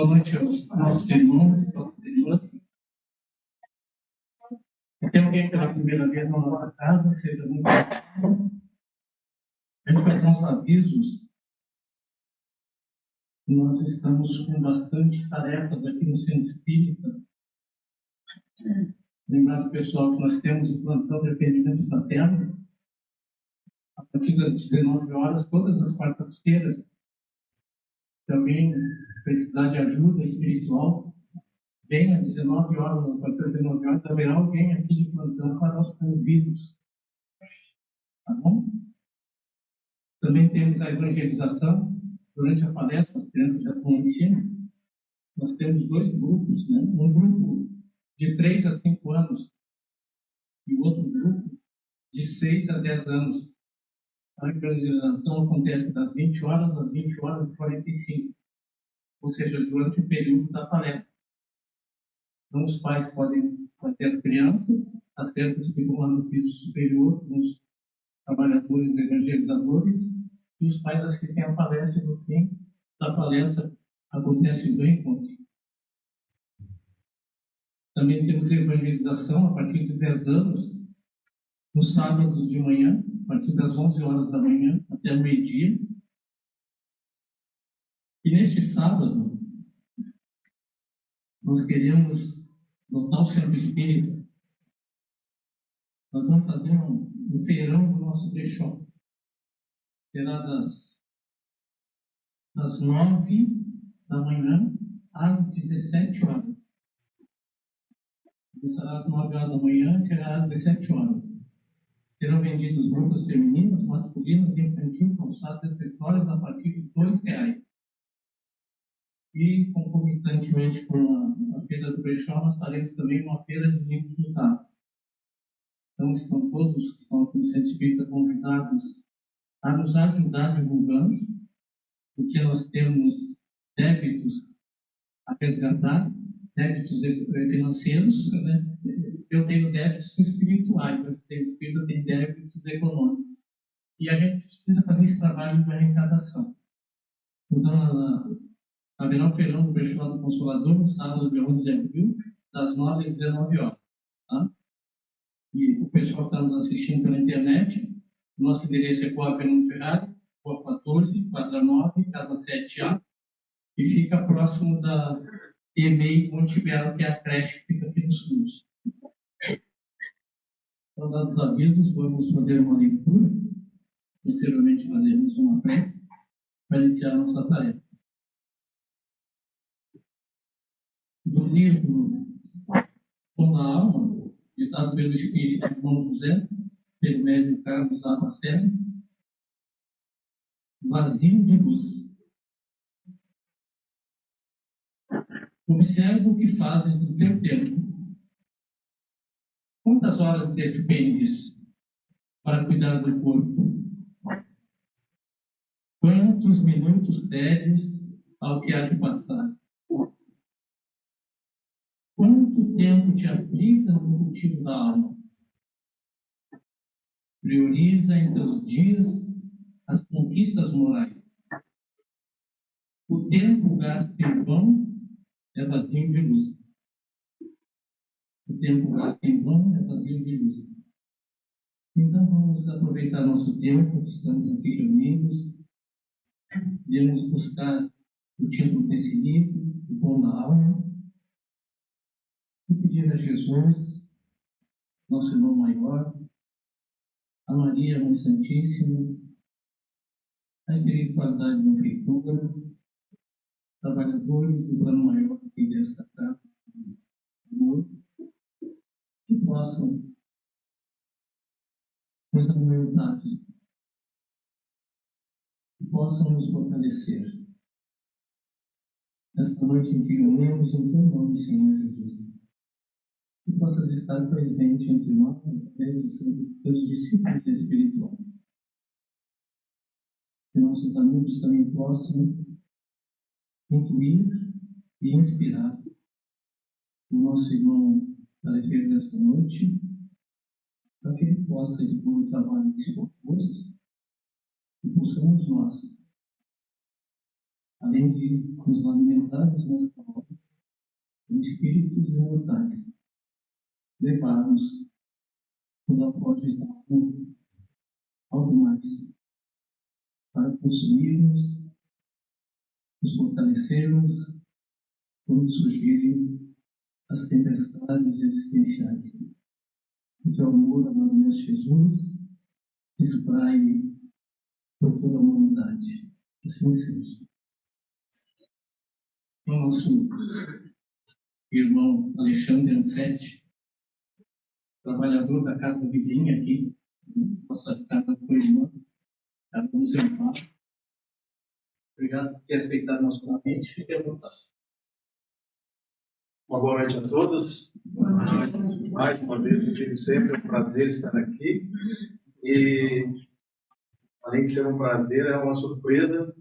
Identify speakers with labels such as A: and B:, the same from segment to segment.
A: Boa noite aos nossos irmãos e nossas irmãs. Se tem alguém pela primeira vez na nossa casa, seja muito bem-vindo. A gente vai dar uns avisos. Nós estamos com bastante tarefas aqui no Centro Espírita. Lembrar o pessoal que nós temos o plantão de atendimentos da terra, a partir das 19 horas, todas as quartas-feiras. Se alguém precisar de ajuda espiritual, venha às 19 horas, a partir das 19 horas, haverá alguém aqui de plantão para nós convidos. Tá bom? Também temos a evangelização. Durante a palestra, as crianças já estão em cima. Nós temos dois grupos, né? Um grupo de 3 a 5 anos e o outro grupo de 6 a 10 anos. A evangelização acontece das 20 horas às 20 horas e 45, ou seja, durante o período da palestra. Então, os pais podem fazer as crianças ficam lá no piso superior, com os trabalhadores evangelizadores, e os pais assistem a palestra, e no fim da palestra acontece bem encontro. Também temos evangelização a partir de 10 anos, nos sábados de manhã, a partir das 11 horas da manhã até o meio-dia. E neste sábado, nós queremos lotar o Centro Espírita. Nós vamos fazer um feirão do nosso brechó. Será das 9 da manhã às 17 horas. Começará às 9 horas da manhã e será às 17 horas. Serão vendidos roupas femininas, masculinas, infantil, calçados, acessórios a partir de R$2. E, concomitantemente com a feira do brechó, nós faremos também uma feira de livros usados. Então, estão todos que estão aqui no Centro Espírita convidados a nos ajudar divulgando, porque nós temos débitos a resgatar, débitos financeiros, né? Eu tenho débitos espirituais, mas o Centro Espírita tem débitos econômicos. E a gente precisa fazer esse trabalho de arrecadação. Então, haverá um feirão do brechó do Consolador no sábado, dia 11 de abril, das 9 às 19 horas. Tá? E o pessoal que está nos assistindo pela internet, nosso endereço é Rua Fernando Ferrari, Rua 14, quadra 9, casa 7A, e fica próximo da EMEI Monte Belo, que é a creche que fica aqui nos fundos. Então, dados os avisos, vamos fazer uma leitura, posteriormente faremos uma prece para iniciar a nossa tarefa. Do livro Pão da Alma, ditado pelo Espírito João José, pelo médium Carlos Lacerda, vazio de luz. Observa o que fazes no teu tempo. Quantas horas despendes para cuidar do corpo? Quantos minutos tédios ao que há de passar? Quanto tempo te aplicas no cultivo da alma? Prioriza em teus dias as conquistas morais. O tempo gasto em vão é vazio de luz. O tempo gasto em vão é vazio de luz. Então vamos aproveitar nosso tempo, que estamos aqui reunidos. Viemos buscar o título desse livro, O Pão da Alma, e pedir a Jesus, nosso irmão maior, a Maria, Mãe Santíssima, a espiritualidade da Feitura, trabalhadores do plano maior aqui desta casa, que possam nos aumentar, que possam nos fortalecer. Nesta noite em que reunimos em teu nome, Senhor Jesus, que possas estar presente entre nós, através dos teus discípulos espirituais. Que nossos amigos também possam intuir e inspirar o nosso irmão Alegrete desta noite, para que ele possa expor o trabalho que se propôs e possamos nós além de nos alimentarmos nesta obra, o Espírito dos imortais, levar-nos os aportes da cura, algo mais, para construirmos, nos fortalecermos quando surgirem as tempestades existenciais. Que o amor, amado Mestre Jesus, se espraie por toda a humanidade. Assim seja. O nosso irmão Alexandre Ansetti, trabalhador da casa vizinha aqui, nossa casa com irmã, casa do seu pai. Obrigado por ter aceitado nosso convite. Fique à vontade.
B: Uma boa noite a todos. Mais uma vez, eu tive sempre um prazer estar aqui. E, além de ser um prazer, é uma surpresa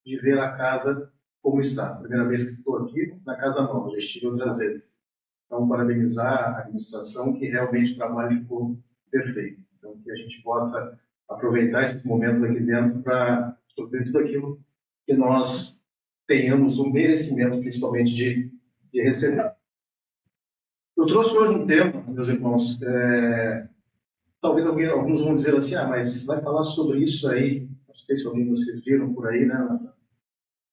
B: de ver a casa como está. Primeira vez que estou aqui na Casa Nova, já estive outras vezes. Então, parabenizar a administração, que realmente o trabalho ficou perfeito. Então, que a gente possa aproveitar esses momentos aqui dentro para sofrer tudo aquilo que nós tenhamos o merecimento, principalmente, de receber. Eu trouxe hoje um tema, meus irmãos, talvez alguns vão dizer assim, mas vai falar sobre isso aí, não sei se alguém de vocês viram por aí, né,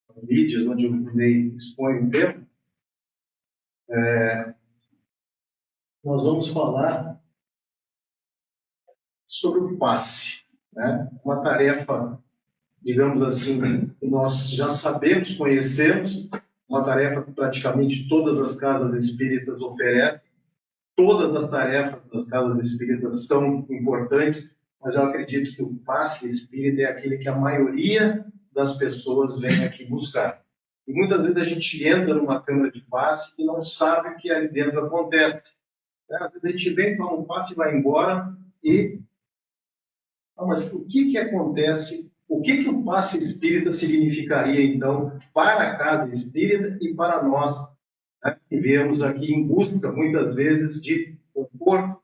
B: nas mídias, onde eu expõe o tema. Nós vamos falar sobre o passe, né? Uma tarefa, digamos assim, que nós já sabemos, conhecemos, uma tarefa que praticamente todas as casas espíritas oferecem. Todas as tarefas das casas espíritas são importantes, mas eu acredito que o passe espírita é aquele que a maioria das pessoas vem aqui buscar. E muitas vezes a gente entra numa câmara de passe e não sabe o que ali dentro acontece. Às vezes a gente vem, toma um passe e vai embora e... mas o que acontece? O que o passe espírita significaria, então, para a casa espírita e para nós, né, que viemos aqui em busca, muitas vezes, de conforto,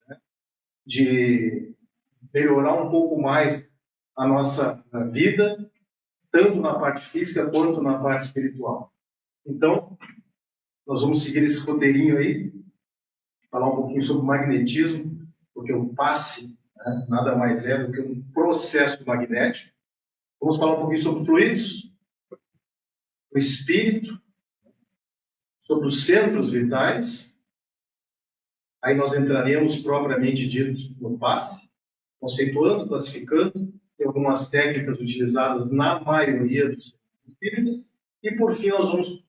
B: né, de melhorar um pouco mais a nossa vida, tanto na parte física quanto na parte espiritual. Então, nós vamos seguir esse roteirinho aí, falar um pouquinho sobre o magnetismo, porque o passe, né, nada mais é do que um processo magnético. Vamos falar um pouquinho sobre fluidos, o espírito, sobre os centros vitais. Aí nós entraremos propriamente dito no passe, conceituando, classificando, tem algumas técnicas utilizadas na maioria dos espíritas, e por fim nós vamos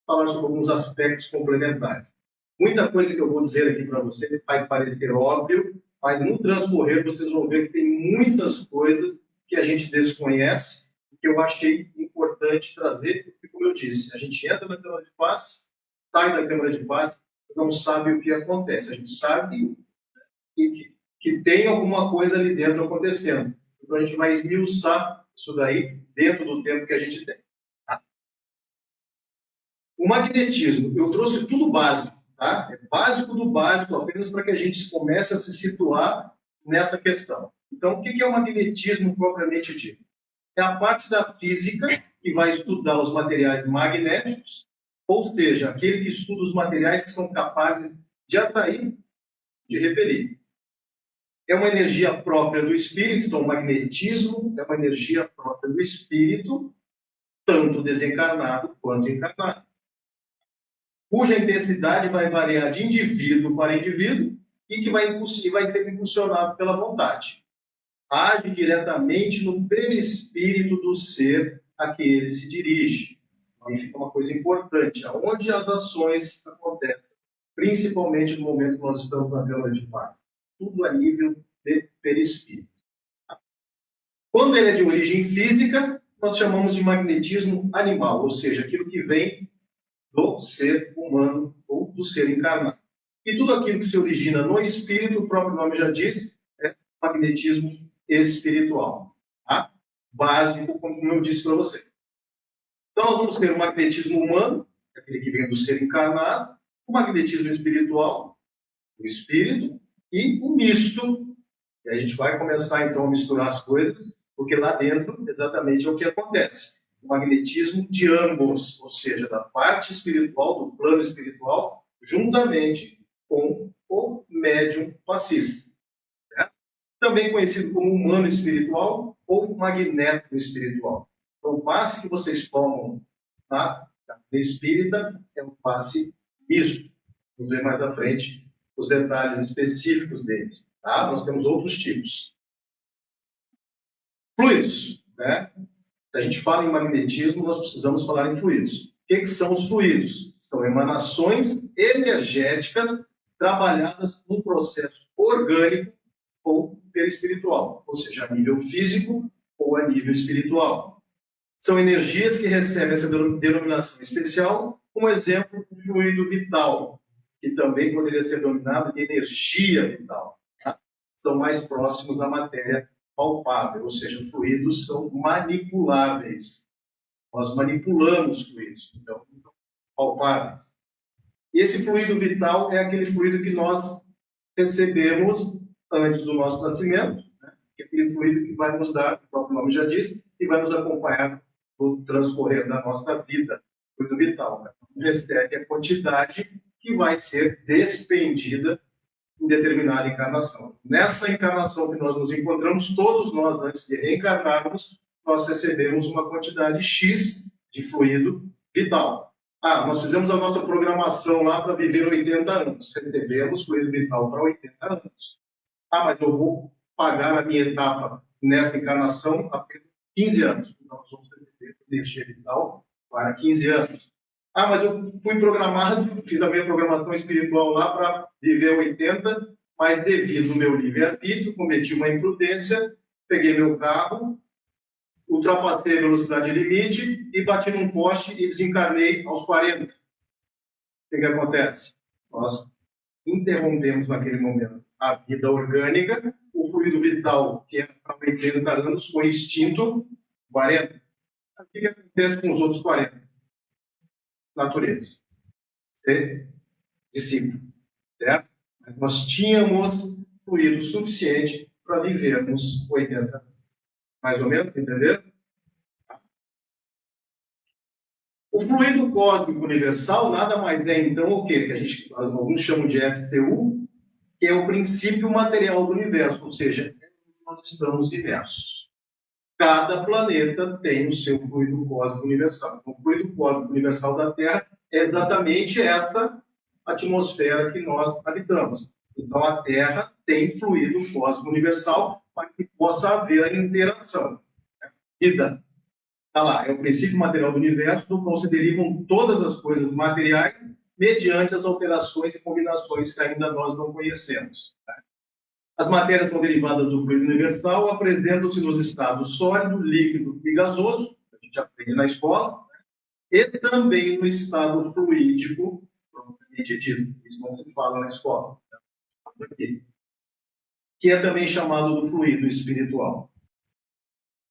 B: falar sobre alguns aspectos complementares. Muita coisa que eu vou dizer aqui para vocês vai parecer óbvio, mas no transcorrer vocês vão ver que tem muitas coisas que a gente desconhece, que eu achei importante trazer, porque, como eu disse, a gente entra na câmara de passe, sai da câmara de passe, não sabe o que acontece. A gente sabe que tem alguma coisa ali dentro acontecendo. Então a gente vai esmiuçar isso daí dentro do tempo que a gente tem. Tá? O magnetismo, eu trouxe tudo básico, tá? É básico do básico, apenas para que a gente comece a se situar nessa questão. Então, o que é o magnetismo propriamente dito? É a parte da física que vai estudar os materiais magnéticos, ou seja, aquele que estuda os materiais que são capazes de atrair, de repelir. É uma energia própria do espírito, então o magnetismo é uma energia própria do espírito, tanto desencarnado quanto encarnado, cuja intensidade vai variar de indivíduo para indivíduo e que vai ser impulsionado pela vontade. Age diretamente no perispírito do ser a que ele se dirige. Aí fica uma coisa importante, aonde as ações acontecem, principalmente no momento que nós estamos na câmara de passe. Tudo a nível de perispírito. Quando ele é de origem física, nós chamamos de magnetismo animal, ou seja, aquilo que vem do ser humano ou do ser encarnado. E tudo aquilo que se origina no espírito, o próprio nome já diz, é magnetismo espiritual. Tá? Básico, como eu disse para vocês. Então, nós vamos ter o magnetismo humano, aquele que vem do ser encarnado, o magnetismo espiritual, o espírito, e o misto. E a gente vai começar, então, a misturar as coisas, porque lá dentro, exatamente, é o que acontece. o magnetismo de ambos, ou seja, da parte espiritual, do plano espiritual, juntamente com o médium passista, né? Também conhecido como humano espiritual ou magneto espiritual. Então, o passe que vocês tomam na espírita é um passe misto. Vamos ver mais à frente os detalhes específicos deles. Tá? Nós temos outros tipos. Fluidos, né? Se a gente fala em magnetismo, nós precisamos falar em fluidos. O que são os fluidos? São emanações energéticas trabalhadas num processo orgânico ou perispiritual, ou seja, a nível físico ou a nível espiritual. São energias que recebem essa denominação especial, como exemplo, o fluido vital, que também poderia ser denominado de energia vital. Tá? São mais próximos à matéria palpável, ou seja, fluidos são manipuláveis. Nós manipulamos fluidos, então, palpáveis. E esse fluido vital é aquele fluido que nós recebemos antes do nosso nascimento, né? Que é aquele fluido que vai nos dar, o próprio nome já diz, e vai nos acompanhar no transcorrer da nossa vida, fluido vital. Né? Recebe a quantidade que vai ser despendida em determinada encarnação. Nessa encarnação que nós nos encontramos, todos nós, antes de reencarnarmos, nós recebemos uma quantidade X de fluido vital. Nós fizemos a nossa programação lá para viver 80 anos. Recebemos fluido vital para 80 anos. Mas eu vou pagar a minha etapa nesta encarnação apenas 15 anos. Então, nós vamos receber energia vital para 15 anos. Mas eu fui programado, fiz a minha programação espiritual lá para viver 80, mas devido ao meu livre-arbítrio, cometi uma imprudência, peguei meu carro, ultrapassei a velocidade limite e bati num poste e desencarnei aos 40. O que acontece? Nós interrompemos naquele momento a vida orgânica, o fluido vital, que era para 80 anos, foi extinto 40. O que acontece com os outros 40? Natureza. Se dissipa, certo? Mas nós tínhamos fluido suficiente para vivermos 80 anos. Mais ou menos, entenderam? O fluido cósmico universal nada mais é, então, o quê? Que alguns chamam de FTU, que é o princípio material do universo, ou seja, nós estamos imersos. Cada planeta tem o seu fluido cósmico universal. O fluido cósmico universal da Terra é exatamente esta atmosfera que nós habitamos. Então, a Terra tem fluido cósmico universal para que possa haver a interação. Vida. Está lá, é o princípio material do universo, do qual se derivam todas as coisas materiais mediante as alterações e combinações que ainda nós não conhecemos. Tá? As matérias são derivadas do fluido universal, apresentam-se nos estados sólido, líquido e gasoso, a gente aprende na escola, né? E também no estado fluídico, propriamente dito, isso não se fala na escola, tá? Que é também chamado do fluido espiritual.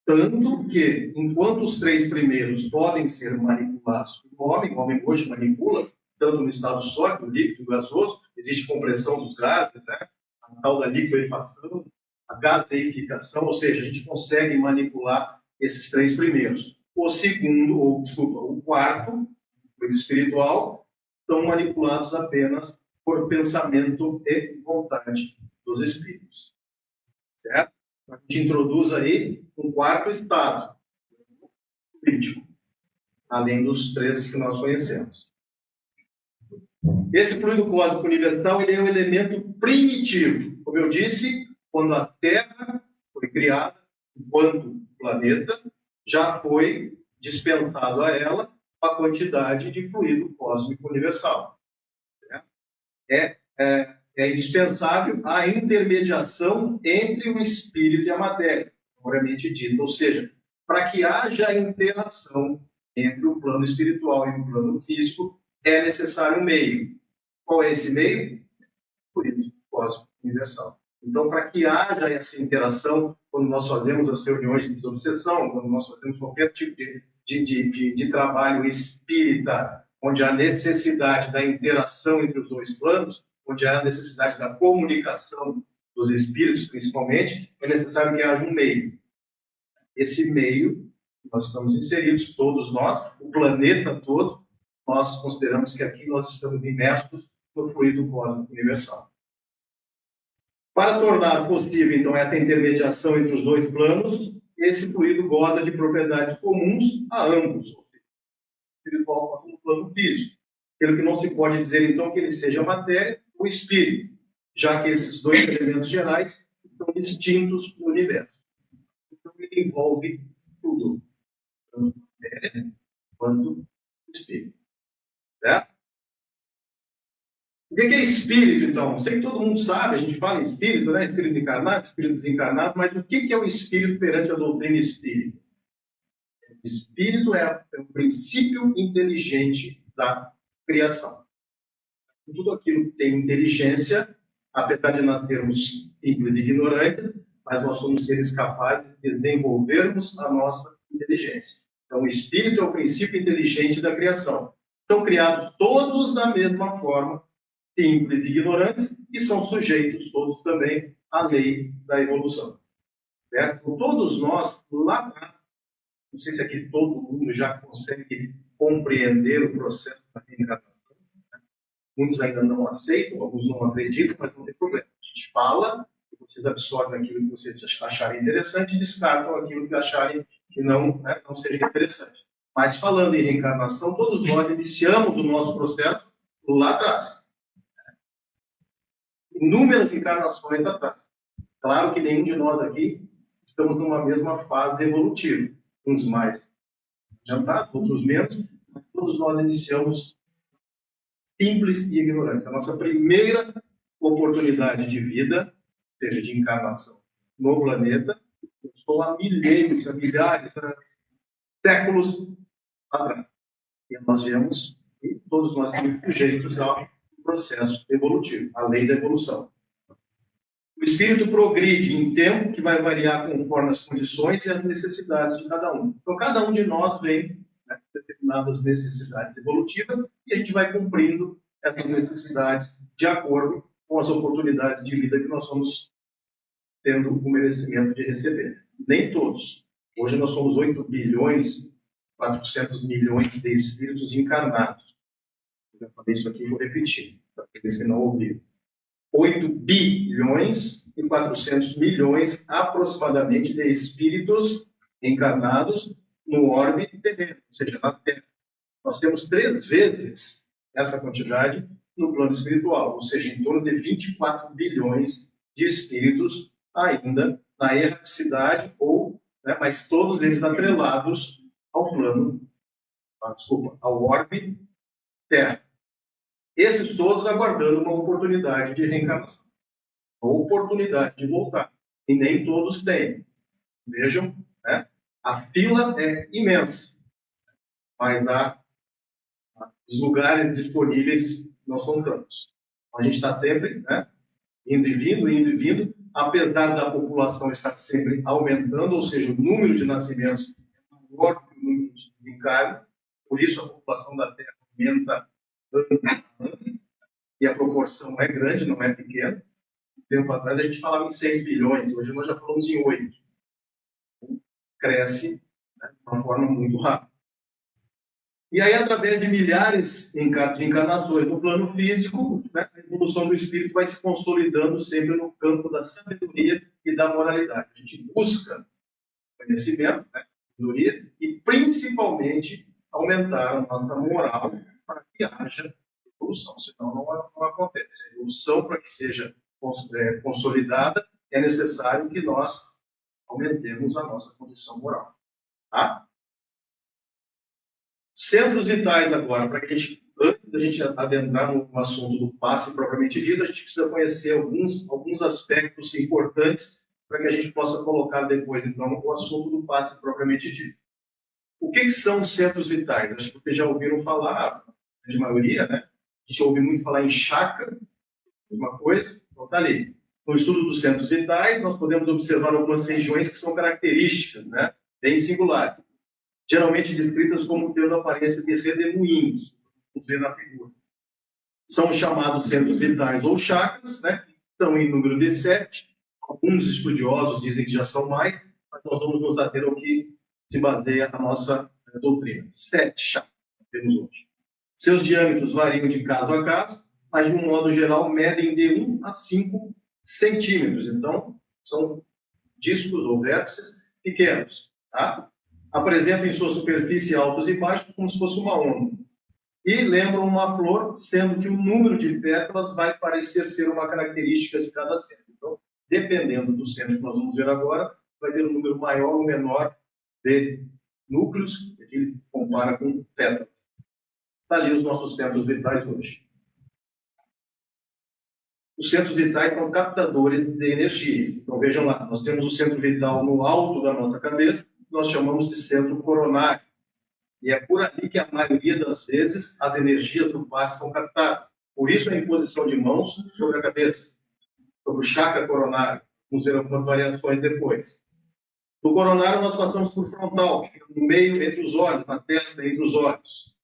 B: Tanto que, enquanto os 3 primeiros podem ser manipulados pelo homem, o homem hoje manipula, tanto no estado sólido, líquido e gasoso, existe compressão dos gases, né? A tal da liquefação, a gaseificação, ou seja, a gente consegue manipular esses 3 primeiros. O quarto, o espiritual, são manipulados apenas por pensamento e vontade dos espíritos. Certo? A gente introduz aí um quarto estado, crítico, além dos 3 que nós conhecemos. Esse fluido cósmico universal ele é um elemento primitivo. Como eu disse, quando a Terra foi criada, enquanto planeta, já foi dispensado a ela a quantidade de fluido cósmico universal. É indispensável a intermediação entre o espírito e a matéria, propriamente dito. Ou seja, para que haja interação entre o plano espiritual e o plano físico, é necessário um meio. Qual é esse meio? Fluido cósmico universal. Então, para que haja essa interação, quando nós fazemos as reuniões de desobsessão, quando nós fazemos qualquer tipo de trabalho espírita, onde há necessidade da interação entre os 2 planos, onde há necessidade da comunicação dos espíritos, principalmente, é necessário que haja um meio. Esse meio nós estamos inseridos, todos nós, o planeta todo, nós consideramos que aqui nós estamos imersos no fluido cósmico universal. Para tornar possível, então, essa intermediação entre os dois planos, esse fluido goza de propriedades comuns a ambos, o espiritual quanto no plano físico. Pelo que não se pode dizer, então, que ele seja matéria ou espírito, já que esses dois elementos gerais estão distintos no universo. Então, ele envolve tudo, tanto matéria quanto espírito. Certo? O que é espírito, então? Sei que todo mundo sabe, a gente fala em espírito, né? Espírito encarnado, espírito desencarnado, mas o que é o espírito perante a doutrina espírita? O espírito é o princípio inteligente da criação. Tudo aquilo que tem inteligência, apesar de nós sermos simples e ignorantes, mas nós somos seres capazes de desenvolvermos a nossa inteligência. Então, o espírito é o princípio inteligente da criação. São criados todos da mesma forma, simples e ignorantes, e são sujeitos todos também à lei da evolução. Certo? Todos nós, lá, não sei se aqui todo mundo já consegue compreender o processo da reencarnação. Né? Muitos ainda não aceitam, alguns não acreditam, mas não tem problema. A gente fala, vocês absorvem aquilo que vocês acharem interessante e descartam aquilo que acharem que não, né, não seja interessante. Mas falando em reencarnação, todos nós iniciamos o nosso processo lá atrás. Inúmeras encarnações atrás. Claro que nenhum de nós aqui estamos numa mesma fase evolutiva. Uns mais adiantados, outros menos, mas todos nós iniciamos simples e ignorantes. A nossa primeira oportunidade de vida, ou seja, de encarnação no planeta, estou há milênios, há milhares, há séculos atrás. E nós vemos, e todos nós estamos sujeitos ao processo evolutivo, a lei da evolução. O espírito progride em tempo que vai variar conforme as condições e as necessidades de cada um. Então, cada um de nós vem, né, com determinadas necessidades evolutivas e a gente vai cumprindo essas necessidades de acordo com as oportunidades de vida que nós vamos tendo o merecimento de receber. Nem todos. Hoje nós somos 8 bilhões, 400 milhões de espíritos encarnados. Eu já falei isso aqui e vou repetir, para aqueles que não ouviram. 8 bilhões e 400 milhões aproximadamente de espíritos encarnados no orbe terreno, ou seja, na Terra. Nós temos 3 vezes essa quantidade no plano espiritual, ou seja, em torno de 24 bilhões de espíritos ainda na erraticidade, ou, né, mas todos eles atrelados ao plano, ao orbe Terra. Esses todos aguardando uma oportunidade de reencarnação, uma oportunidade de voltar. E nem todos têm. Vejam, né? A fila é imensa, mas os lugares disponíveis não são tantos. A gente está sempre, né, indo e vindo, apesar da população estar sempre aumentando, ou seja, o número de nascimentos é maior que o número de encarne, por isso a população da Terra aumenta e a proporção é grande, não é pequena. Um tempo atrás a gente falava em 6 bilhões, hoje nós já falamos em 8. Cresce, né, de uma forma muito rápida. E aí, através de milhares de encarnações no plano físico, né, a evolução do espírito vai se consolidando sempre no campo da sabedoria e da moralidade. A gente busca conhecimento, né, sabedoria, e principalmente aumentar a nossa moral para que haja evolução, senão não acontece. A evolução, para que seja consolidada, é necessário que nós aumentemos a nossa condição moral. Tá? Centros vitais agora, para que antes da gente adentrar no assunto do passe propriamente dito, a gente precisa conhecer alguns aspectos importantes para que a gente possa colocar depois, então, o assunto do passe propriamente dito. O que são os centros vitais? Acho que vocês já ouviram falar, de maioria, né? A gente ouve muito falar em chakra, mesma coisa, então está ali. No estudo dos centros vitais, nós podemos observar algumas regiões que são características, né? Bem singulares. Geralmente descritas como tendo aparência de redemoinhos, vamos ver na figura. São chamados centros vitais ou chakras, né? Estão em número de 7. Alguns estudiosos dizem que já são mais, mas nós vamos nos ater ao que se baseia a nossa doutrina. 7 chakras temos hoje. Seus diâmetros variam de caso a caso, mas, de um modo geral, medem de 1 a 5 centímetros. Então, são discos ou vértices pequenos. Tá? Apresentam em sua superfície altos e baixos, como se fosse uma onda. E lembram uma flor, sendo que o número de pétalas vai parecer ser uma característica de cada centro. Então, dependendo do centro que nós vamos ver agora, vai ter um número maior ou menor de núcleos, que ele compara com pétalas. Está ali os nossos centros vitais hoje. Os centros vitais são captadores de energia. Então, vejam lá, nós temos o centro vital no alto da nossa cabeça, nós chamamos de centro coronário. E é por ali que a maioria das vezes as energias do passe são captadas. Por isso a imposição de mãos sobre a cabeça, sobre o chakra coronário. Vamos ver algumas variações depois. Do coronário nós passamos por frontal, que fica no meio entre os olhos, na testa entre os olhos.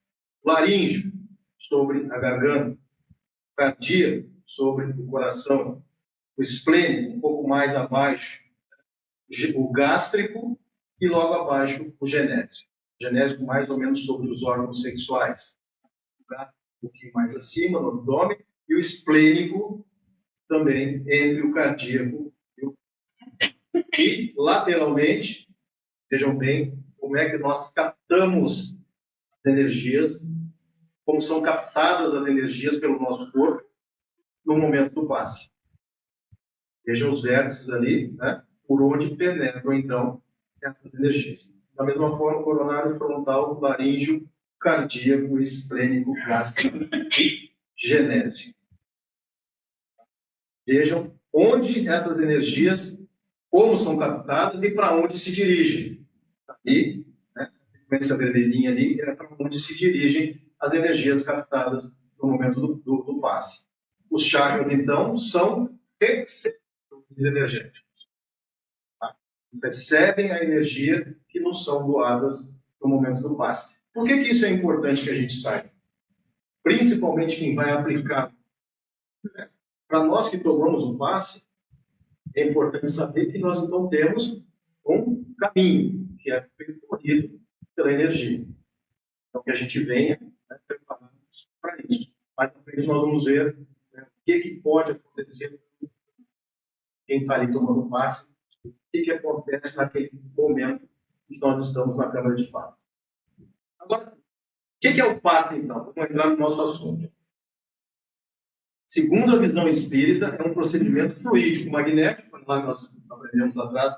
B: Laríngeo, sobre a garganta. Cardíaco, sobre o coração. O esplênico, um pouco mais abaixo. O gástrico e logo abaixo o genésico. Genésico mais ou menos sobre os órgãos sexuais. O gástrico um pouquinho mais acima, no abdômen. E o esplênico também entre o cardíaco e o... E lateralmente, vejam bem como é que nós captamos as energias, como são captadas as energias pelo nosso corpo no momento do passe. Vejam os vértices ali, né, por onde penetram, então, essas energias. Da mesma forma, coronário, frontal, laríngeo, cardíaco, esplênico, gástrico e genésio. Vejam onde essas energias, como são captadas e para onde se dirigem. E, né, essa vermelhinha ali, é para onde se dirigem as energias captadas no momento do passe. Os chakras, então, são receptores energéticos. Tá? Recebem a energia que nos são doadas no momento do passe. Por que isso é importante que a gente saiba? Principalmente quem vai aplicar. Né? Para nós que tomamos o passe, é importante saber que nós então temos um caminho que é percorrido pela energia. Então, que a gente venha, né, preparados para isso. Mais à frente nós vamos ver, né, o que pode acontecer com quem está ali tomando passe, o que acontece naquele momento que nós estamos na câmara de passe. Agora, o que é o passe, então? Vamos entrar no nosso assunto. Segundo a visão espírita, é um procedimento fluídico magnético. Lá nós aprendemos atrás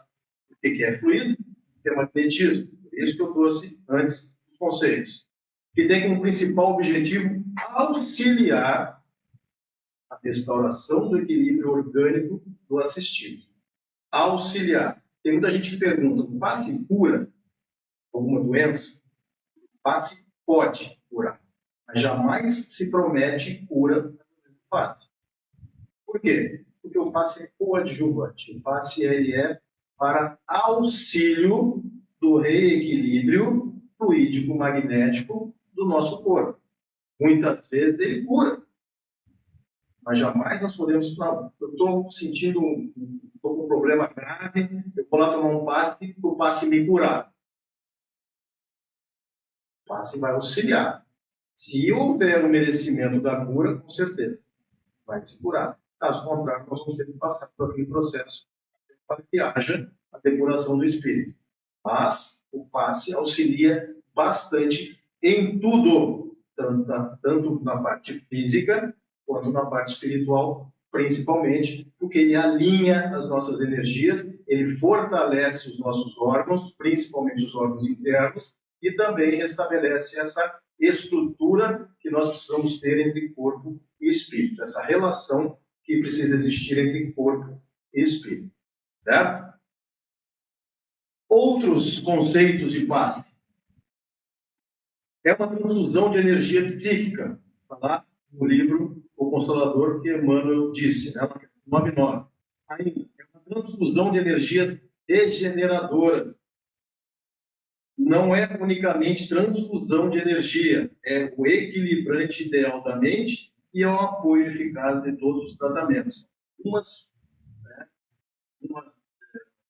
B: o que é fluido, o que é magnetismo. Isso que eu trouxe antes dos conceitos. Que tem como principal objetivo auxiliar a restauração do equilíbrio orgânico do assistido. Auxiliar. Tem muita gente que pergunta, o passe cura alguma doença? O passe pode curar, mas jamais se promete cura do passe. Por quê? Porque o passe é coadjuvante. O passe ele é para auxílio do reequilíbrio fluídico-magnético do nosso corpo. Muitas vezes ele cura, mas jamais nós podemos falar, eu estou sentindo, estou com um problema grave, eu vou lá tomar um passe para o passe me curar. O passe vai auxiliar. Se houver um merecimento da cura, com certeza, vai se curar. Caso contrário, nós vamos ter que passar por aquele processo para que haja a depuração do espírito. Mas o passe auxilia bastante em tudo, tanto na parte física quanto na parte espiritual, principalmente porque ele alinha as nossas energias, ele fortalece os nossos órgãos, principalmente os órgãos internos, e também restabelece essa estrutura que nós precisamos ter entre corpo e espírito, essa relação que precisa existir entre corpo e espírito. Certo? Outros conceitos de passe. É uma transfusão de energia psíquica. Está lá no livro O Consolador, que Emmanuel disse, né? 9.9. Ainda, é uma transfusão de energias regeneradoras. Não é unicamente transfusão de energia, é o equilibrante ideal da mente e é o apoio eficaz de todos os tratamentos.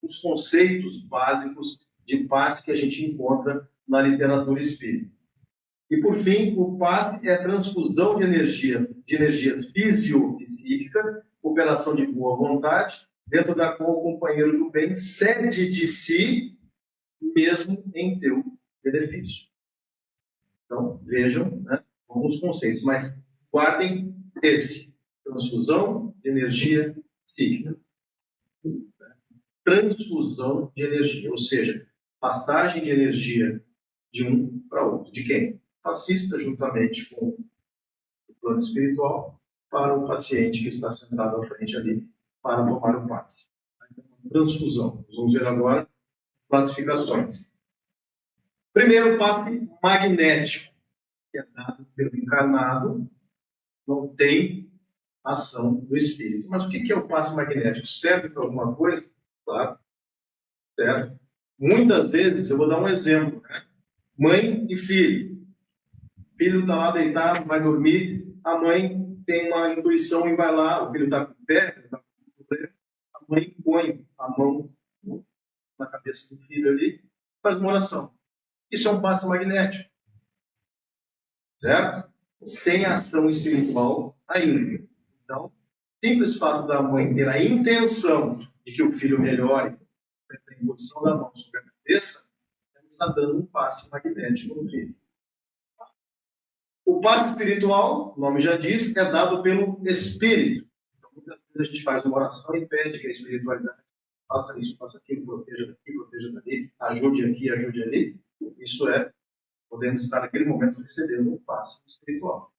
B: Os conceitos básicos de passe que a gente encontra na literatura espírita. E, por fim, o passe é a transfusão de energias fisiopsíquicas, operação de boa vontade, dentro da qual o companheiro do bem cede de si, mesmo em teu benefício. Então, vejam, né, alguns conceitos, mas guardem esse: transfusão de energia psíquica. Transfusão de energia, ou seja, passagem de energia de um para outro. De quem? Passista, juntamente com o plano espiritual, para o paciente que está sentado à frente ali para tomar o passe. Transfusão. Vamos ver agora classificações. Primeiro, passe magnético, que é dado pelo encarnado, não tem ação do espírito. Mas o que é o passe magnético? Serve para alguma coisa? Claro, certo. Muitas vezes, eu vou dar um exemplo, né? Mãe e filho. O filho está lá deitado, vai dormir, a mãe tem uma intuição e vai lá, o filho está com pé, está com problema, a mãe põe a mão na cabeça do filho ali, faz uma oração. Isso é um passe magnético, certo? Sem ação espiritual ainda. Então, simples fato da mãe ter a intenção de que o filho melhore, a imposição da mão sobre a cabeça, ela está dando um passe magnético no filho. O passe espiritual, o nome já diz, é dado pelo espírito. Então, muitas vezes a gente faz uma oração e pede que a espiritualidade faça isso, faça aquilo, proteja daqui, proteja dali, ajude aqui, ajude ali. Isso é, podemos estar naquele momento recebendo um passe espiritual.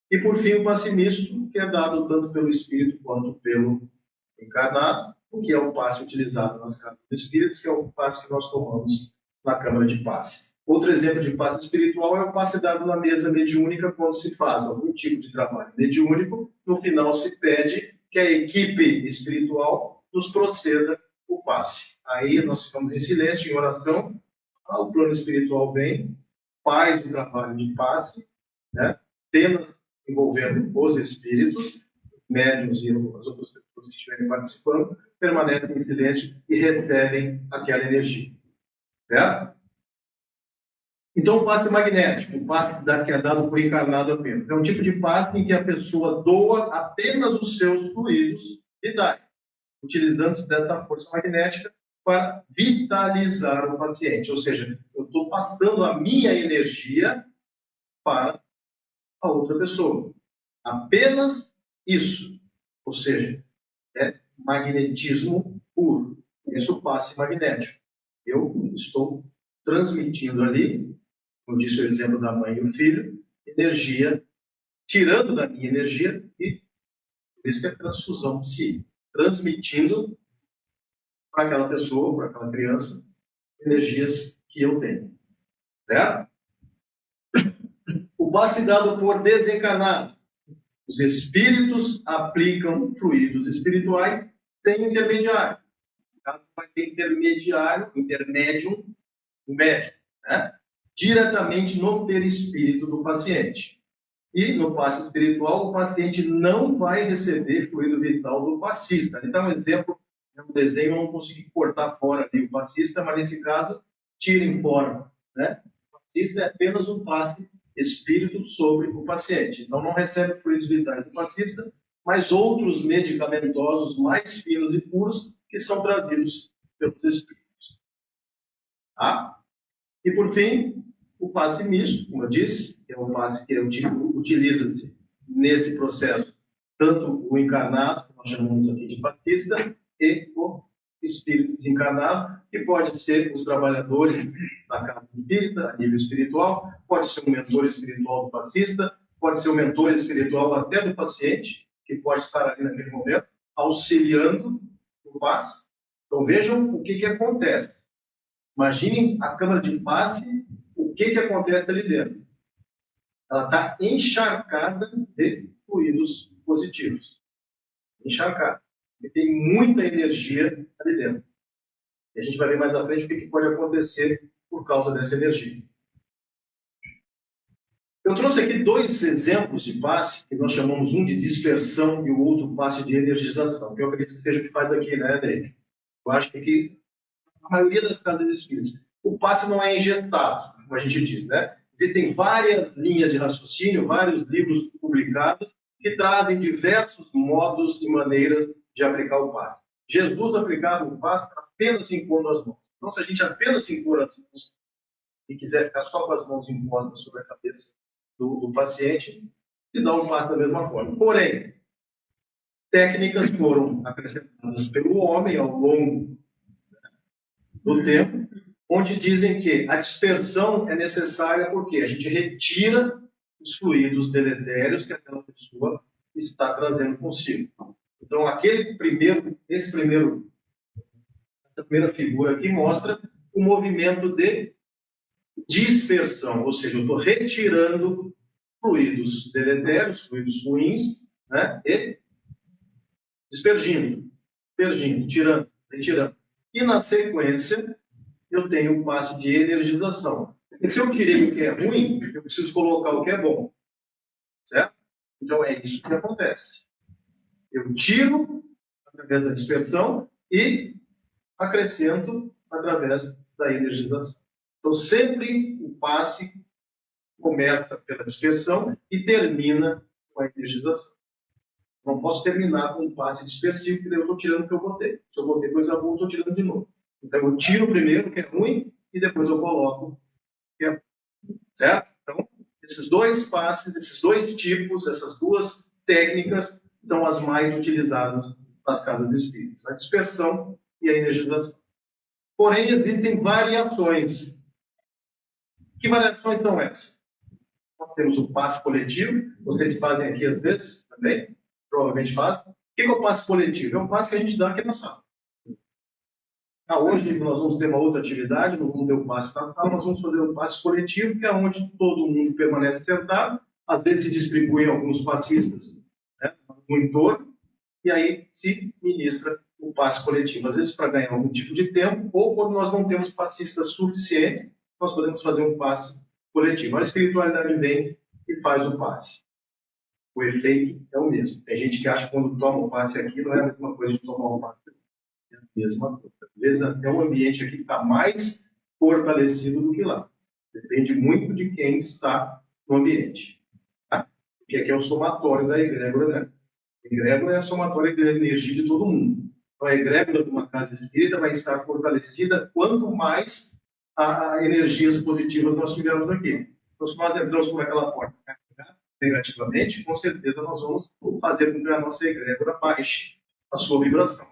B: E, por fim, o passe misto, que é dado tanto pelo espírito quanto pelo encarnado, que é o passe utilizado nas casas dos espíritos, que é o passe que nós tomamos na câmara de passe. Outro exemplo de passe espiritual é o passe dado na mesa mediúnica quando se faz algum tipo de trabalho mediúnico. No final se pede que a equipe espiritual nos proceda o passe. Aí nós ficamos em silêncio, em oração, o plano espiritual vem, faz o trabalho de passe, né? Apenas envolvendo os espíritos, médiuns e as outras pessoas que estiverem participando, permanecem em silêncio e recebem aquela energia. Certo? Então, o passe magnético, o passe que é dado por encarnado apenas, é um tipo de passe em que a pessoa doa apenas os seus fluidos vitais, utilizando-se dessa força magnética para vitalizar o paciente. Ou seja, eu estou passando a minha energia para a outra pessoa. Apenas isso. Ou seja, é magnetismo puro. Isso é o passe magnético. Eu estou transmitindo ali, como disse o exemplo da mãe e o filho, energia, tirando da minha energia, e por isso que é transfusão psíquica, transmitindo para aquela pessoa, para aquela criança, energias que eu tenho. Certo? O passe dado por desencarnado. Os espíritos aplicam fluidos espirituais sem intermediário. No caso, vai ter intermediário, intermédium, o médico, né? Diretamente no perispírito do paciente. E no passe espiritual, o paciente não vai receber fluido vital do passista. Então, um exemplo, no desenho, eu não consegui cortar fora ali o passista, mas nesse caso, tirem fora, né? O passista é apenas um passe espírito sobre o paciente. Então, não recebe fluidos vitais do passista, mas outros medicamentosos mais finos e puros que são trazidos pelos espíritos. Tá? E, por fim, o passe misto, como eu disse, que é um passe que utiliza-se nesse processo tanto o encarnado, que nós chamamos aqui de passista, e o espírito desencarnado, que pode ser os trabalhadores da casa espírita, a nível espiritual, pode ser um mentor espiritual do passista, pode ser um mentor espiritual até do paciente, que pode estar ali naquele momento, auxiliando o passe. Então, vejam o que acontece. Imaginem a câmara de passe, o que acontece ali dentro. Ela está encharcada de fluidos positivos. Encharcada. E tem muita energia ali dentro. E a gente vai ver mais à frente o que pode acontecer por causa dessa energia. Eu trouxe aqui dois exemplos de passe, que nós chamamos um de dispersão e o outro passe de energização, que eu acredito que seja o que faz aqui, né, David? Eu acho que aqui a maioria das casas espíritas, o passe não é engessado, como a gente diz, né? Existem várias linhas de raciocínio, vários livros publicados que trazem diversos modos e maneiras de aplicar o passe. Jesus aplicava o passe apenas impondo as mãos. Então, se a gente apenas impor as mãos e quiser ficar só com as mãos impostas sobre a cabeça do paciente, se dá o passe da mesma forma. Porém, técnicas foram acrescentadas pelo homem ao longo do tempo, onde dizem que a dispersão é necessária porque a gente retira os fluidos deletérios que aquela pessoa está trazendo consigo. Então, essa primeira figura aqui mostra o movimento de dispersão, ou seja, eu estou retirando fluidos deletérios, fluidos ruins, né, e dispergindo, tirando, retirando. E na sequência, eu tenho um passe de energização. E se eu tirei o que é ruim, eu preciso colocar o que é bom. Certo? Então é isso que acontece. Eu tiro através da dispersão e acrescento através da energização. Então sempre o passe começa pela dispersão e termina com a energização. Não posso terminar com um passe dispersivo, porque eu estou tirando o que eu botei. Se eu botei coisa boa, eu estou tirando de novo. Então eu tiro primeiro o que é ruim e depois eu coloco o que é bom. Certo? Então, esses dois passes, esses dois tipos, essas duas técnicas são as mais utilizadas nas casas espíritas. A dispersão e a energização. Porém, existem variações. Que variações são essas? Nós temos o passe coletivo, vocês fazem aqui às vezes também, provavelmente fazem. O que é o passe coletivo? É um passe que a gente dá aqui na sala. Hoje nós vamos ter uma outra atividade, não vamos ter o passe na sala, nós vamos fazer um passe coletivo, que é onde todo mundo permanece sentado, às vezes se distribuem alguns passistas, né, no entorno, e aí se ministra o passe coletivo. Às vezes para ganhar algum tipo de tempo, ou quando nós não temos passistas suficientes, nós podemos fazer um passe coletivo. A espiritualidade vem e faz o passe. O efeito é o mesmo. Tem gente que acha que quando toma o passe aqui não é a mesma coisa de tomar um passe aqui. É a mesma coisa. Às vezes até o ambiente aqui está mais fortalecido do que lá. Depende muito de quem está no ambiente. Tá? Porque aqui é o somatório da egrégora, né? A egrégora é a somatória da energia de todo mundo. Então a egrégora de uma casa espírita vai estar fortalecida quanto mais energias positivas nós tivermos aqui. Então, se nós entramos por aquela porta negativamente, com certeza nós vamos fazer com que a nossa egrégora baixe a sua vibração.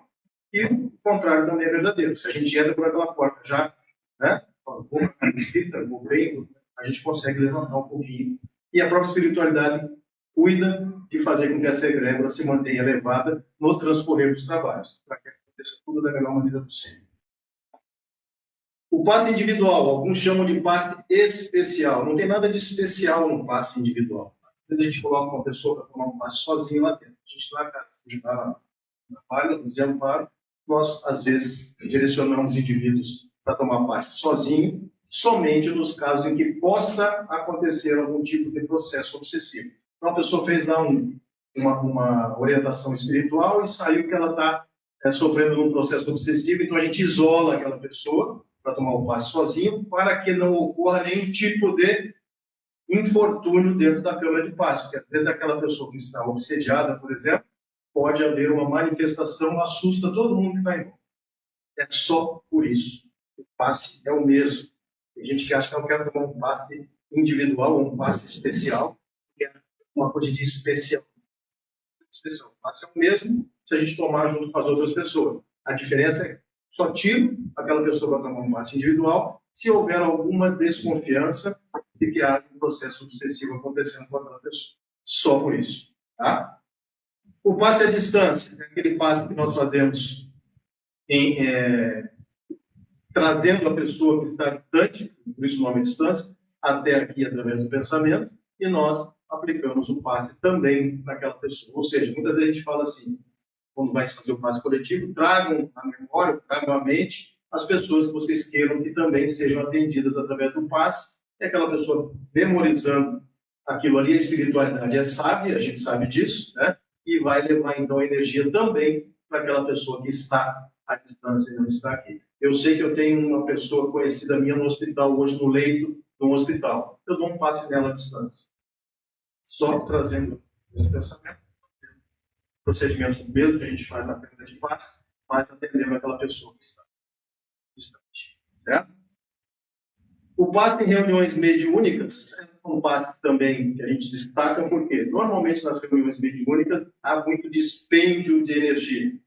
B: E o contrário também é verdadeiro. Se a gente entra por aquela porta já, né, vou na casa espírita, vou bem, a gente consegue levantar um pouquinho. E a própria espiritualidade cuida de fazer com que essa egrégora se mantenha elevada no transcorrer dos trabalhos, para que aconteça tudo da melhor maneira possível. O passe individual, alguns chamam de passe especial. Não tem nada de especial no passe individual. Quando a gente coloca uma pessoa para tomar um passe sozinho lá dentro, a gente está na casa, a gente está na palha, no Zé Amparo, nós, às vezes, direcionamos indivíduos para tomar passe sozinho, somente nos casos em que possa acontecer algum tipo de processo obsessivo. Então, a pessoa fez lá uma orientação espiritual e saiu que ela está sofrendo num processo obsessivo, então a gente isola aquela pessoa para tomar o passe sozinho, para que não ocorra nenhum tipo de infortúnio dentro da câmara de passe, porque às vezes aquela pessoa que está obsediada, por exemplo, pode haver uma manifestação, assusta todo mundo que está em volta. É só por isso. O passe é o mesmo. Tem gente que acha que não quer tomar um passe individual ou um passe especial, que é uma coisa de especial. O passe é o mesmo se a gente tomar junto com as outras pessoas. A diferença é que só tiro aquela pessoa para tomar um passe individual se houver alguma desconfiança de que há um processo obsessivo acontecendo com aquela pessoa. Só por isso. Tá? O passe à distância é aquele passe que nós fazemos trazendo a pessoa que está distante, por isso o nome é distância, até aqui através do pensamento, e nós aplicamos o passe também naquela pessoa. Ou seja, muitas vezes a gente fala assim, quando vai se fazer o passe coletivo, tragam a memória, tragam a mente as pessoas que vocês queiram que também sejam atendidas através do passe, e aquela pessoa memorizando aquilo ali, a espiritualidade é sábia, a gente sabe disso, né? E vai levar então a energia também para aquela pessoa que está à distância e não está aqui. Eu sei que eu tenho uma pessoa conhecida minha no hospital, hoje no leito de um hospital. Eu dou um passe nela à distância. Só trazendo o pensamento, procedimento mesmo que a gente faz na perda de passe, mas atendendo aquela pessoa que está distante. Certo? O passe em reuniões mediúnicas são passes também que a gente destaca, porque normalmente nas reuniões mediúnicas há muito dispêndio de energia.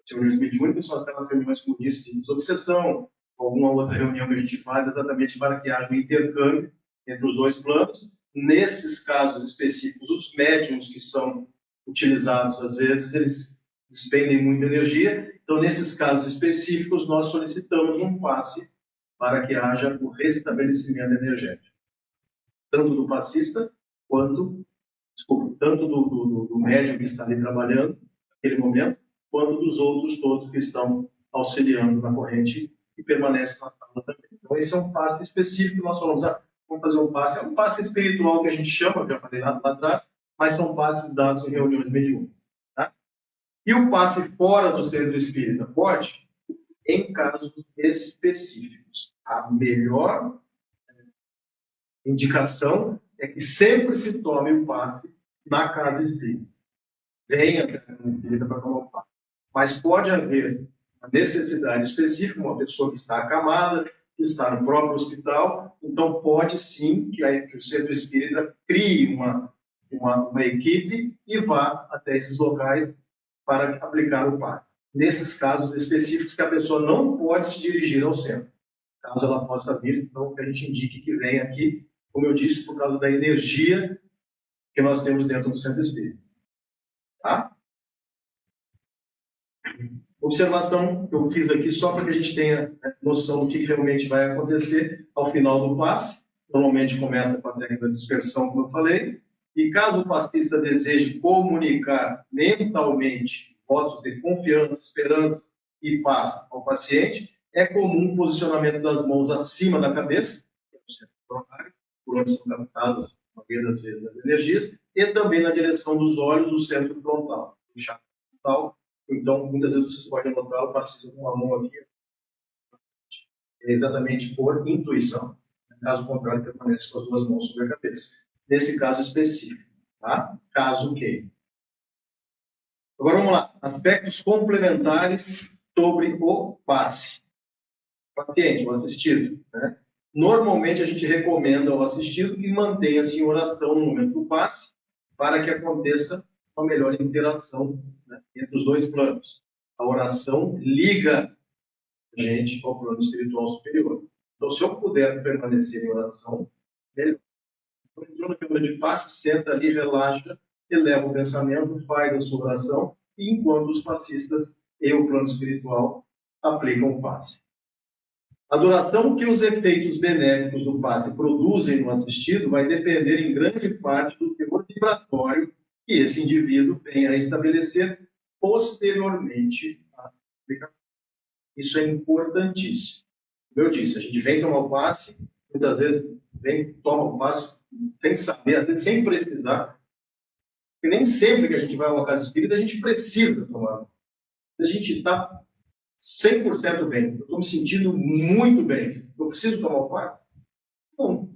B: As reuniões mediúnicas são aquelas reuniões, como disse, de desobsessão, alguma outra reunião que a gente faz exatamente para que haja um intercâmbio entre os dois planos. Nesses casos específicos, os médiums que são utilizados, às vezes, eles despendem muita energia. Então, nesses casos específicos, nós solicitamos um passe para que haja o restabelecimento energético. Tanto do passista, tanto do médium que está ali trabalhando naquele momento, quanto dos outros todos que estão auxiliando na corrente e permanecem na sala também. Então, esse é um passe específico que nós falamos, vamos fazer um passe. É um passe espiritual que a gente chama, já falei lá atrás, mas são passes dados em reuniões mediúnicas. Tá? E o passe fora do centro espírita pode, em casos específicos. A melhor indicação é que sempre se tome o passe na casa espírita. Venha até a casa espírita para tomar o passe. Mas pode haver uma necessidade específica, uma pessoa que está acamada, que está no próprio hospital, então pode sim que o centro espírita crie uma equipe e vá até esses locais para aplicar o passe. Nesses casos específicos que a pessoa não pode se dirigir ao centro. Caso ela possa vir, então que a gente indique que venha aqui, como eu disse, por causa da energia que nós temos dentro do centro espírita. Tá? Observação que eu fiz aqui só para que a gente tenha noção do que realmente vai acontecer ao final do passe. Normalmente começa com a técnica de dispersão, como eu falei, e caso o passista deseje comunicar mentalmente votos de confiança, esperança e paz ao paciente, é comum o posicionamento das mãos acima da cabeça, que é o centro coronário, por onde são captadas, a maioria das vezes, as energias, e também na direção dos olhos do centro frontal, do chakra frontal. Então, muitas vezes vocês podem notar o passista com a mão aqui, é exatamente por intuição. Caso contrário, permanece com as duas mãos sobre a cabeça. Nesse caso específico, tá? Caso que. Agora vamos lá. Aspectos complementares sobre o passe. Paciente, o assistido. Né? Normalmente a gente recomenda ao assistido que mantenha-se em oração no momento do passe para que aconteça uma melhor interação, né, entre os dois planos. A oração liga a gente ao plano espiritual superior. Então, se eu puder permanecer em oração, melhor. Então, entrou na câmara de passe, senta ali, relaxa, eleva o pensamento, faz a sua oração, e enquanto os passistas e o plano espiritual aplicam o passe. A duração que os efeitos benéficos do passe produzem no assistido vai depender em grande parte do teor vibratório que esse indivíduo venha a estabelecer posteriormente à aplicação. Isso é importantíssimo. Como eu disse, a gente vem tomar o passe, muitas vezes vem, toma o passe sem saber, às vezes sem precisar. E nem sempre que a gente vai a uma casa espírita, a gente precisa tomar. A gente está 100% bem. Eu estou me sentindo muito bem. Eu preciso tomar o passe? Não.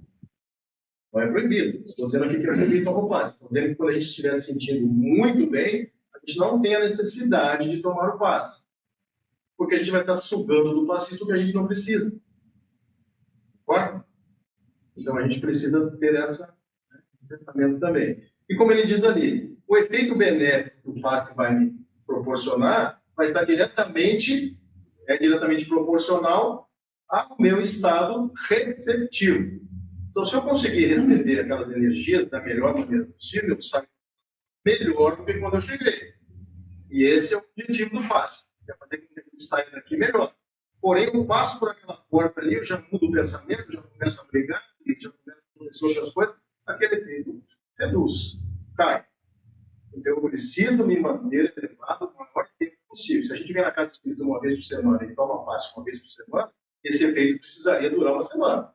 B: Não é proibido. Estou dizendo aqui que é proibido tomar o passe. Estou dizendo que quando a gente estiver se sentindo muito bem, a gente não tem a necessidade de tomar o passe. Porque a gente vai estar sugando do passista o que a gente não precisa. Concorda? Então a gente precisa ter esse pensamento também. E como ele diz ali, o efeito benéfico que o passe vai me proporcionar vai estar diretamente proporcional ao meu estado receptivo. Então, se eu conseguir receber aquelas energias da melhor maneira possível, eu saio melhor do que quando eu cheguei. E esse é o objetivo do passe. É fazer com que a gente saia daqui melhor. Porém, eu passo por aquela porta ali, eu já mudo o pensamento, já começo a brigar, já começo a acontecer outras coisas, aquele efeito reduz, cai. Então, eu preciso me manter elevado o maior tempo possível. Se a gente vem na casa espírita uma vez por semana e toma passe uma vez por semana, esse efeito precisaria durar uma semana.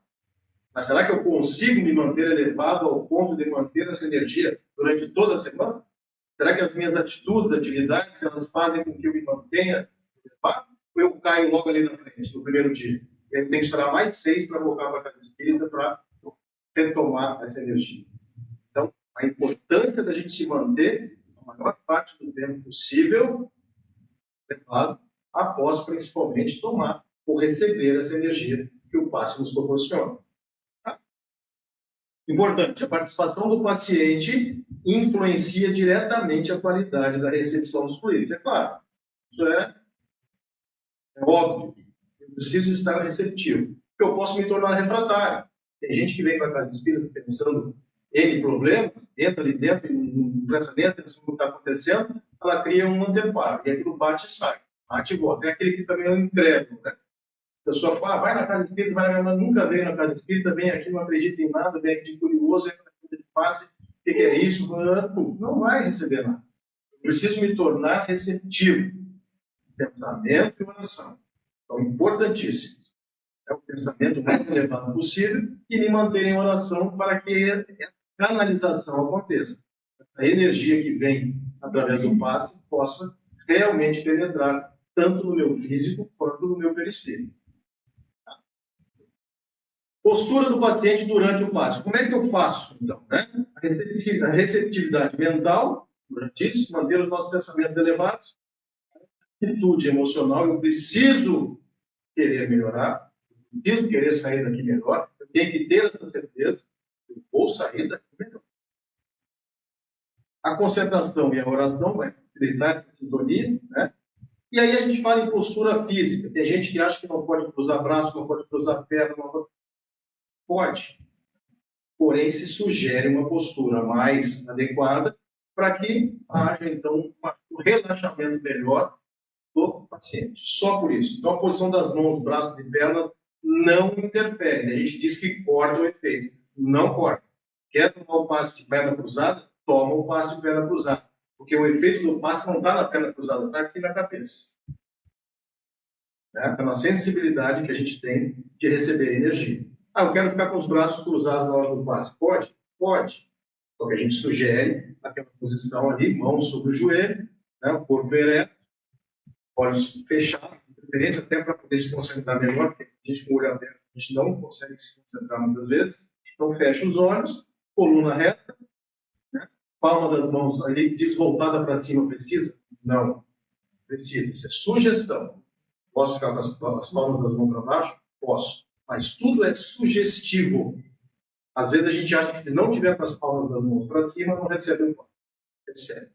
B: Mas será que eu consigo me manter elevado ao ponto de manter essa energia durante toda a semana? Será que as minhas atitudes, atividades, elas fazem com que eu me mantenha elevado ou eu caio logo ali na frente, no primeiro dia. E aí tem que esperar mais 6 para voltar para a casa espírita para retomar essa energia. Então, a importância da gente se manter a maior parte do tempo possível, claro, após principalmente tomar ou receber essa energia que o passe nos proporciona. Tá? Importante, a participação do paciente influencia diretamente a qualidade da recepção dos fluidos. É claro, isso é óbvio. Eu preciso estar receptivo. Porque eu posso me tornar refratário. Tem gente que vem para a casa espírita pensando N problemas, entra ali dentro e não presta nem atenção no que está acontecendo, ela cria um anteparo. E aquilo bate e sai. Bate e volta. Tem aquele que também é um incrédulo, né? A pessoa fala, vai na casa espírita, mas nunca veio na casa espírita, vem aqui, não acredita em nada, vem aqui de curioso, entra na casa de passe, o que é isso? Não vai receber nada. Eu preciso me tornar receptivo. Pensamento e oração. Então, importantíssimo. É o pensamento mais elevado possível e me manter em oração para que a canalização aconteça. A energia que vem através do passe possa realmente penetrar tanto no meu físico quanto no meu perispírito. Postura do paciente durante o passe. Como é que eu faço, então? Né? A receptividade mental, durante isso, manter os nossos pensamentos elevados. Atitude emocional, eu preciso querer melhorar, eu preciso querer sair daqui melhor, eu tenho que ter essa certeza, eu vou sair daqui melhor. A concentração e a oração vai facilitar essa sintonia, né? E aí a gente fala em postura física. Tem gente que acha que não pode cruzar braço, não pode cruzar perna, não pode. Pode. Porém, se sugere uma postura mais adequada para que haja, então, um relaxamento melhor do paciente. Só por isso. Então, a posição das mãos, braços e pernas não interfere. A gente diz que corta o efeito. Não corta. Quer tomar o passe de perna cruzada? Toma o passe de perna cruzada. Porque o efeito do passe não está na perna cruzada, está aqui na cabeça. Está na sensibilidade que a gente tem de receber energia. Ah, eu quero ficar com os braços cruzados na hora do passe. Pode? Pode. Então, a gente sugere aquela posição ali, mãos sobre o joelho, né, o corpo ereto, olhos fechados, de preferência até para poder se concentrar melhor, porque a gente com o olho aberto, a gente não consegue se concentrar muitas vezes. Então, fecha os olhos, coluna reta, né, palma das mãos ali desvoltada para cima, precisa? Não, precisa. Isso é sugestão. Posso ficar com as palmas das mãos para baixo? Posso. Mas tudo é sugestivo. Às vezes a gente acha que se não tiver com as palmas das mãos para cima, não recebe o pão. Recebe.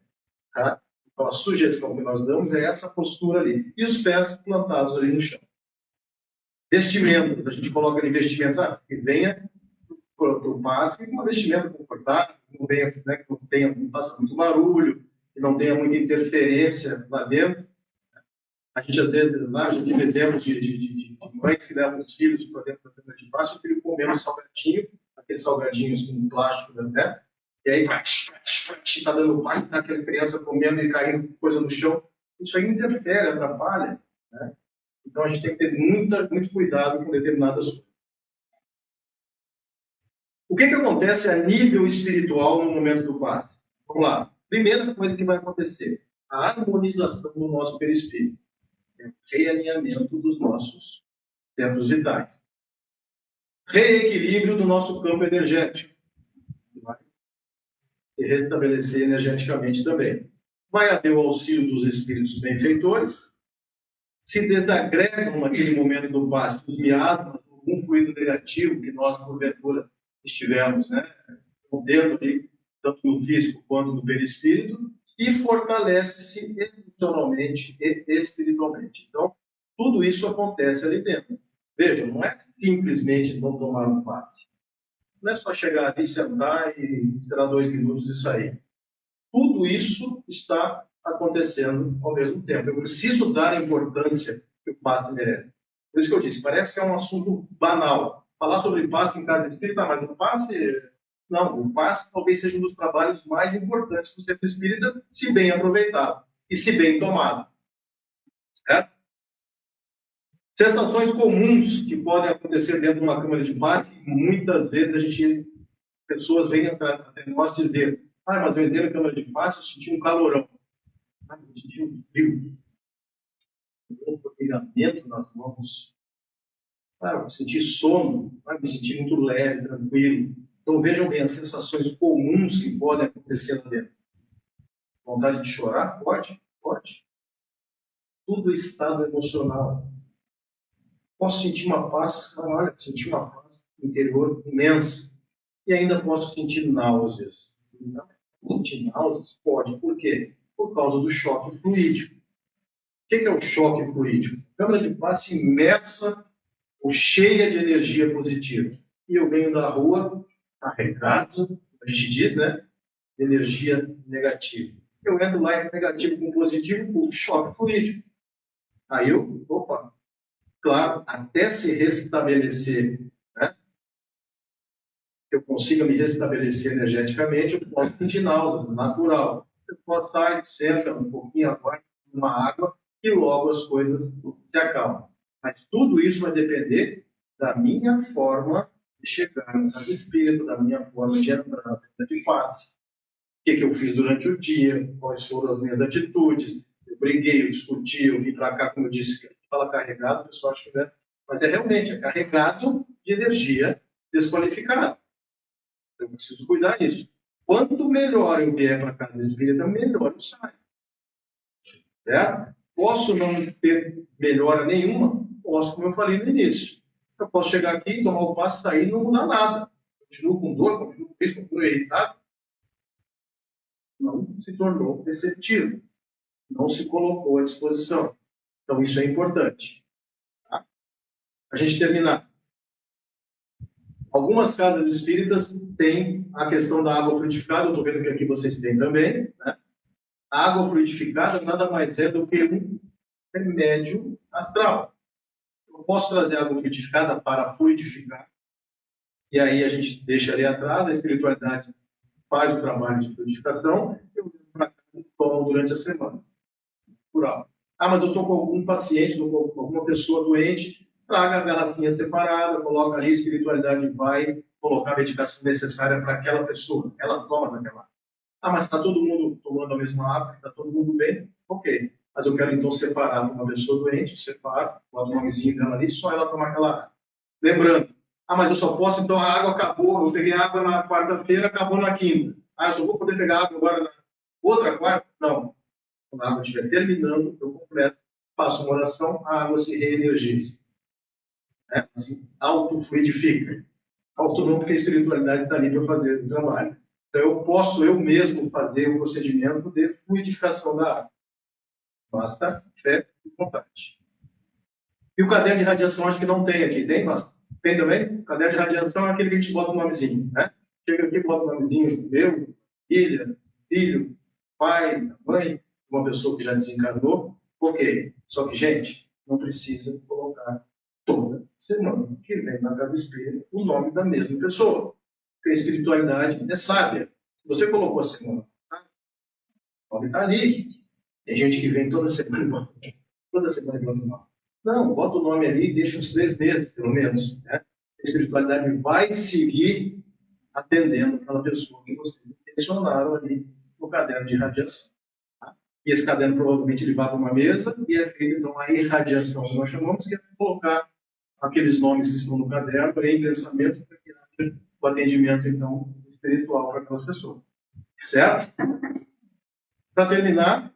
B: Tá? Então a sugestão que nós damos é essa postura ali. E os pés plantados ali no chão. Vestimentas. A gente coloca ali vestimentas que venha para o passe, uma vestimenta confortável, que não venha, né, que não faça muito barulho, que não tenha muita interferência lá dentro. A gente, às vezes, lá, a gente vê exemplos de mães que levam os filhos para dentro da câmara de baixo, o filho comendo um salgadinho, aqueles salgadinhos com plástico, né? E aí, está dando passe, está aquela criança comendo e caindo coisa no chão. Isso aí interfere, atrapalha. Né? Então, a gente tem que ter muito cuidado com determinadas coisas. O que acontece a nível espiritual no momento do passe? Vamos lá. Primeira coisa que vai acontecer, a harmonização do nosso perispírito. Realinhamento dos nossos centros vitais. Reequilíbrio do nosso campo energético. E restabelecer energeticamente também. Vai haver o auxílio dos espíritos benfeitores. Se desagregam naquele momento do passe os miasmas, algum fluido negativo que nós, porventura, estivemos, né, contendo ali, tanto no físico quanto no perispírito, e fortalece-se emocionalmente e espiritualmente. Então, tudo isso acontece ali dentro. Veja, não é simplesmente não tomar um passe. Não é só chegar ali, sentar e esperar 2 minutos e sair. Tudo isso está acontecendo ao mesmo tempo. Eu preciso dar a importância que o passe merece. Por isso que eu disse, parece que é um assunto banal. Falar sobre passe em casa espírita, mas o passe... Não, o passe talvez seja um dos trabalhos mais importantes do centro espírita, se bem aproveitado e se bem tomado. Certo? Sensações comuns que podem acontecer dentro de uma câmara de passe, muitas vezes pessoas vêm até nós dizer, mas eu entrei na câmara de passe, eu senti um calorão. Eu senti um frio. um formigamento nas mãos, vou sentir sono, vai me sentir muito leve, tranquilo. Então vejam bem as sensações comuns que podem acontecer lá dentro. Vontade de chorar? Pode, pode. Tudo é estado emocional. Posso sentir uma paz, olha, sentir uma paz interior imensa. E ainda posso sentir náuseas. Não, sentir náuseas? Pode. Por quê? Por causa do choque fluídico. O que é o choque fluídico? Câmara de passe imersa ou cheia de energia positiva. E eu venho da rua carregado, a gente diz, né? De energia negativa. Eu entro lá em negativo com positivo, por choque fluídico. Aí claro, até se restabelecer, né? Eu consiga me restabelecer energeticamente, eu posso sentir náusea, natural. Eu posso sair, senta um pouquinho agora, uma água, e logo as coisas se acalmam. Mas tudo isso vai depender da minha forma de chegar no caso espírito, da minha forma de entrar de paz. O que eu fiz durante o dia, quais foram as minhas atitudes. Eu briguei, eu discuti, eu vim para cá, como eu disse, fala carregado, o pessoal acha que não é. Mas realmente carregado de energia desqualificada. Eu preciso cuidar disso. Quanto melhor eu vier para a casa espírita, melhor eu saio. Certo? Posso não ter melhora nenhuma? Posso, como eu falei no início. Eu posso chegar aqui, tomar o passo, sair e não mudar nada. Continuo com dor, continuo com isso, continuo irritado. Não se tornou receptivo. Não se colocou à disposição. Então, isso é importante. Tá? A gente terminar. Algumas casas espíritas têm a questão da água fluidificada, eu estou vendo que aqui vocês têm também. Né? A água fluidificada nada mais é do que um remédio astral. Eu posso trazer água fluidificada para fluidificar, e aí a gente deixa ali atrás, a espiritualidade faz o trabalho de fluidificação, eu venho para cá e tomo durante a semana. Por algo. Mas eu estou com algum paciente, estou com alguma pessoa doente, traga a garrafinha separada, coloca ali, a espiritualidade vai colocar a medicação necessária para aquela pessoa. Ela toma daquela. Mas está todo mundo tomando a mesma água, está todo mundo bem? Ok. Mas eu quero então separar uma pessoa doente, separo, boto o nomezinho dela ali, só ela tomar aquela água. Lembrando, mas eu só posso, então a água acabou, eu peguei água na quarta-feira, acabou na quinta. Eu só vou poder pegar água agora na outra quarta? Não. Quando a água estiver terminando, eu completo, faço uma oração, a água se reenergiza. Assim, autofluidifica. Autonomia, porque a espiritualidade está ali para fazer o trabalho. Então, eu posso eu mesmo fazer o procedimento de fluidificação da água. Basta fé e vontade. E o caderno de radiação, acho que não tem aqui. Tem, mas tem também? O caderno de radiação é aquele que a gente bota o nomezinho. Né? Chega aqui, bota o nomezinho meu, filha, filho, pai, mãe, uma pessoa que já desencarnou. Ok. Só que, gente, não precisa colocar toda semana que vem na casa espírita o nome da mesma pessoa. Porque a espiritualidade é sábia. Se você colocou a semana, o nome está ali. Tem gente que vem toda semana e bota o nome. Não, bota o nome ali e deixa uns 3 meses, pelo menos. Né? A espiritualidade vai seguir atendendo aquela pessoa que vocês mencionaram ali no caderno de irradiação. Tá? E esse caderno provavelmente ele vai para uma mesa e é feito então a irradiação. Nós chamamos que é colocar aqueles nomes que estão no caderno em pensamento para que haja o atendimento então espiritual para aquelas pessoas. Certo? Para terminar,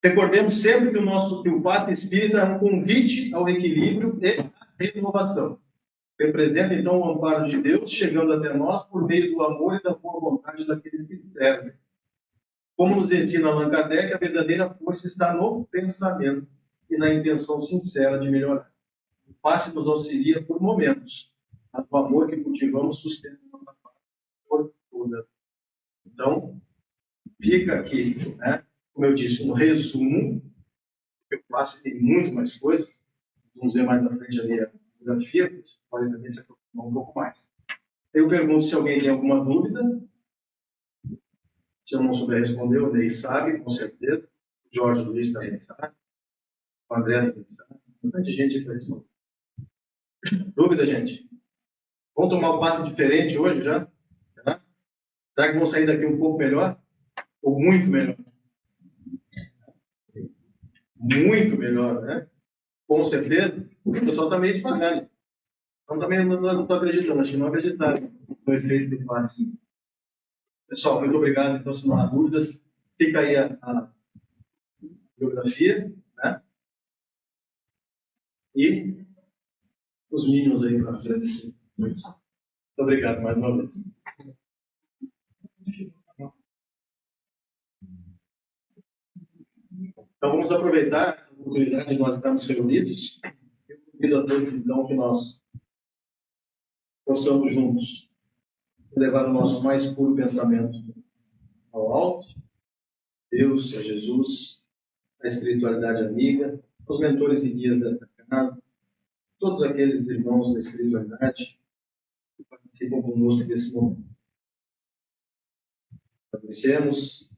B: recordemos sempre que o passe espírita é um convite ao equilíbrio e à renovação. Representa, então, o amparo de Deus chegando até nós por meio do amor e da boa vontade daqueles que servem. Como nos ensina Allan Kardec, a verdadeira força está no pensamento e na intenção sincera de melhorar. O passe nos auxilia por momentos, mas o amor que cultivamos sustenta nossa parte por toda. Então, fica aqui, né? Como eu disse, um resumo, porque o passe tem muito mais coisas, vamos ver mais na frente ali a fotografia, você pode também se aprofundar um pouco mais. Eu pergunto se alguém tem alguma dúvida. Se eu não souber responder, o Ney sabe, com certeza. O Jorge Luiz também sabe. O André também sabe. Muita gente para responder. Dúvida, gente? Vamos tomar um passo diferente hoje já? Tá? Será que vão sair daqui um pouco melhor? Ou muito melhor? muito melhor, né? Com certeza. O pessoal está meio devagar. Então também não estou acreditando, acho que não acreditaram no efeito do passe. Pessoal, muito obrigado. Então, se não há dúvidas, fica aí a biografia, né? E os mínimos aí para frente. Muito obrigado mais uma vez. Então, vamos aproveitar essa oportunidade de nós estarmos reunidos. Eu convido a todos, então, que nós possamos juntos levar o nosso mais puro pensamento ao alto, Deus, a Jesus, a espiritualidade amiga, os mentores e guias desta casa, todos aqueles irmãos da espiritualidade que participam conosco nesse momento. Agradecemos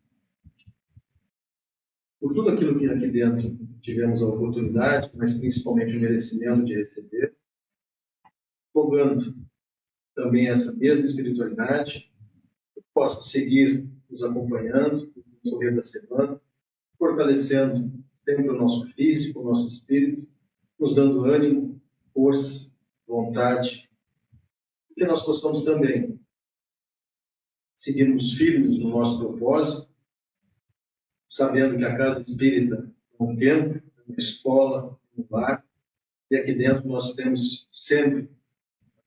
B: por tudo aquilo que aqui dentro tivemos a oportunidade, mas principalmente o merecimento de receber, rogando também essa mesma espiritualidade que possa seguir nos acompanhando no decorrer da semana, fortalecendo sempre o nosso físico, o nosso espírito, nos dando ânimo, força, vontade, que nós possamos também seguirmos firmes no nosso propósito, sabendo que a casa espírita é um templo, uma escola, um lar, e aqui dentro nós temos sempre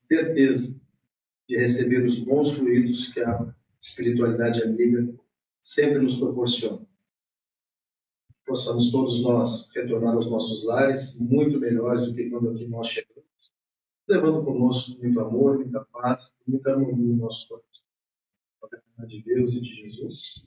B: certeza de receber os bons fluidos que a espiritualidade amiga sempre nos proporciona. Possamos todos nós retornar aos nossos lares muito melhores do que quando aqui nós chegamos, levando conosco muito amor, muita paz, muita harmonia em nosso coração. De Deus e de Jesus.